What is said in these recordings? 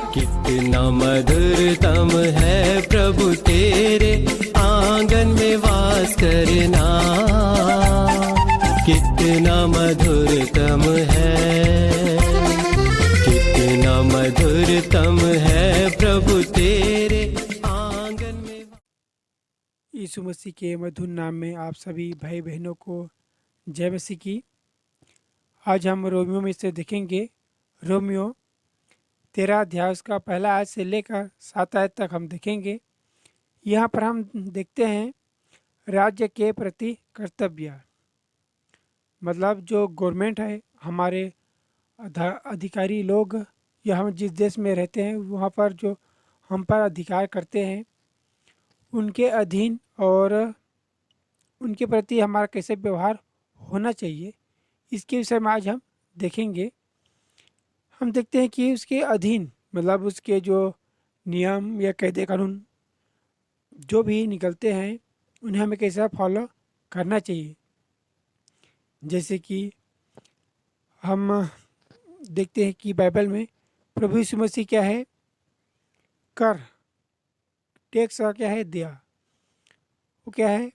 कितना मधुरतम है प्रभु तेरे आंगन में वास करना, कितना मधुरतम है, कितना मधुरतम है प्रभु तेरे आंगन में। यीशु मसीह के मधुर नाम में आप सभी भाई बहनों को जय मसीह की। आज हम रोमियो में से देखेंगे। रोमियो 13 अध्याय उसका पहला आयत से लेकर 7 आयत तक हम देखेंगे। यहाँ पर हम देखते हैं राज्य के प्रति कर्तव्य, मतलब जो गवर्नमेंट है, हमारे अधिकारी लोग या हम जिस देश में रहते हैं वहाँ पर जो हम पर अधिकार करते हैं उनके अधीन और उनके प्रति हमारा कैसे व्यवहार होना चाहिए, इसके विषय में आज हम देखेंगे। हम देखते हैं कि उसके अधीन मतलब उसके जो नियम या कायदे कानून जो भी निकलते हैं उन्हें हमें कैसा फॉलो करना चाहिए। जैसे कि हम देखते हैं कि बाइबल में प्रभु यीशु मसीह क्या है, कर टैक्स का क्या है, दिया, वो क्या है,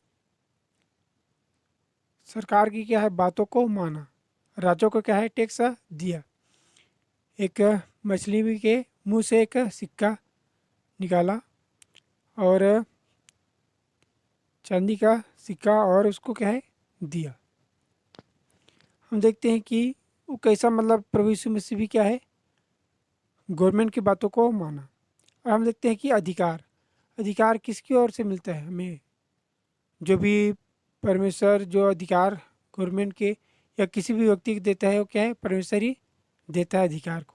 सरकार की क्या है बातों को माना, राजों को क्या है टैक्स दिया। एक मछली भी के मुंह से एक सिक्का निकाला और चांदी का सिक्का और उसको क्या है दिया। हम देखते हैं कि वो कैसा मतलब प्रभु यीशु मसीह भी क्या है गवर्नमेंट की बातों को माना। और हम देखते हैं कि अधिकार अधिकार किसकी ओर से मिलता है हमें, जो भी परमेश्वर जो अधिकार गवर्नमेंट के या किसी भी व्यक्ति को देता है वो क्या है परमेश्वर ही देता है अधिकार को।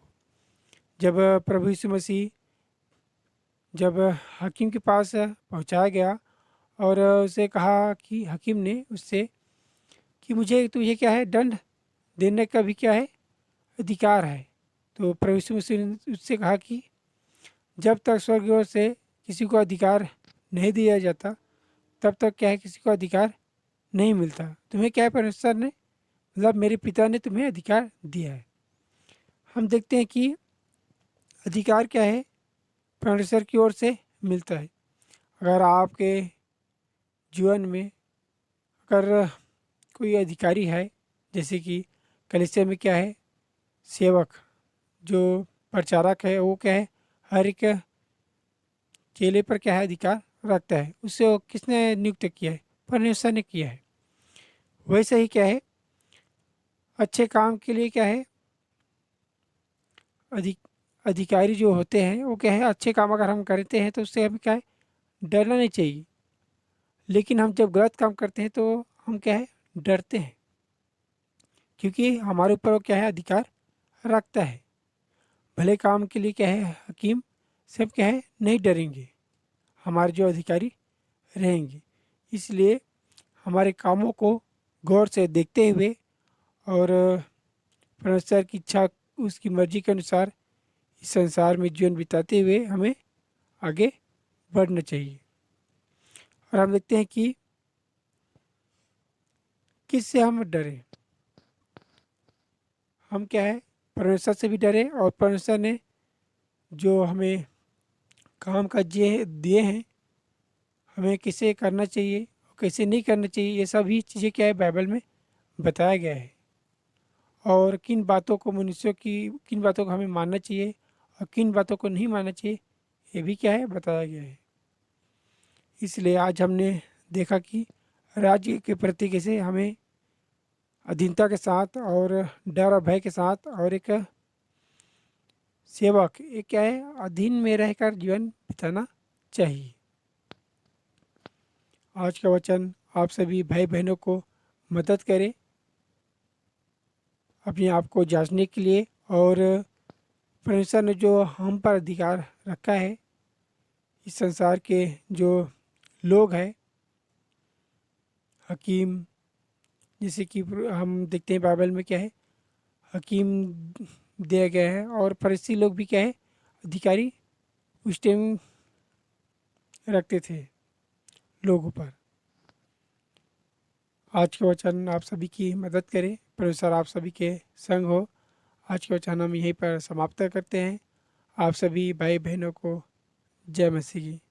जब प्रभु यीशु मसीह जब हकीम के पास पहुंचाया गया और उसे कहा कि हकीम ने उससे कि मुझे तुझे क्या है दंड देने का भी क्या है अधिकार है, तो प्रभु यीशु मसीह ने उससे कहा कि जब तक स्वर्ग की ओर से किसी को अधिकार नहीं दिया जाता तब तक क्या है किसी को अधिकार नहीं मिलता। तुम्हें क्या है परमेश्वर ने मतलब मेरे पिता ने तुम्हें अधिकार दिया है। हम देखते हैं कि अधिकार क्या है परमेश्वर की ओर से मिलता है। अगर आपके जीवन में अगर कोई अधिकारी है, जैसे कि कलीसिया में क्या है सेवक जो प्रचारक है वो क्या है हर एक चेले पर क्या है अधिकार रखता है, उससे वो किसने नियुक्त किया है परमेश्वर ने किया है। वैसे ही क्या है अच्छे काम के लिए क्या है अधिकारी जो होते हैं वो क्या है अच्छे काम अगर हम करते हैं तो उससे हमें क्या है डरना नहीं चाहिए। लेकिन हम जब गलत काम करते हैं तो हम क्या है डरते हैं, क्योंकि हमारे ऊपर वो क्या है अधिकार रखता है। भले काम के लिए क्या है हकीम सब क्या है नहीं डरेंगे, हमारे जो अधिकारी रहेंगे। इसलिए हमारे कामों को गौर से देखते हुए और परमेश्वर की इच्छा उसकी मर्जी के अनुसार इस संसार में जीवन बिताते हुए हमें आगे बढ़ना चाहिए। और हम देखते हैं कि किससे हम डरें, हम क्या है परमेश्वर से भी डरे और परमेश्वर ने जो हमें काम काज दिए हैं हमें कैसे करना चाहिए और कैसे नहीं करना चाहिए, ये सभी चीज़ें क्या है बाइबल में बताया गया है। और किन बातों को मनुष्यों की किन बातों को हमें मानना चाहिए और किन बातों को नहीं मानना चाहिए ये भी क्या है बताया गया है। इसलिए आज हमने देखा कि राज्य के प्रति कैसे हमें अधीनता के साथ और डर और भय के साथ और एक सेवक ये क्या है अधीन में रहकर जीवन बिताना चाहिए। आज का वचन आप सभी भाई बहनों को मदद करे अपने आप को जांचने के लिए, और परमेश्वर ने जो हम पर अधिकार रखा है इस संसार के जो लोग हैं हकीम, जैसे कि हम देखते हैं बाइबल में क्या है हकीम दिया गया है और फरीसी लोग भी क्या है अधिकारी उस टाइम रखते थे लोगों पर। आज का वचन आप सभी की मदद करे, परमेश्वर आप सभी के संग हो। आज का वचन हम यहीं पर समाप्त करते हैं। आप सभी भाई बहनों को जय मसीह की।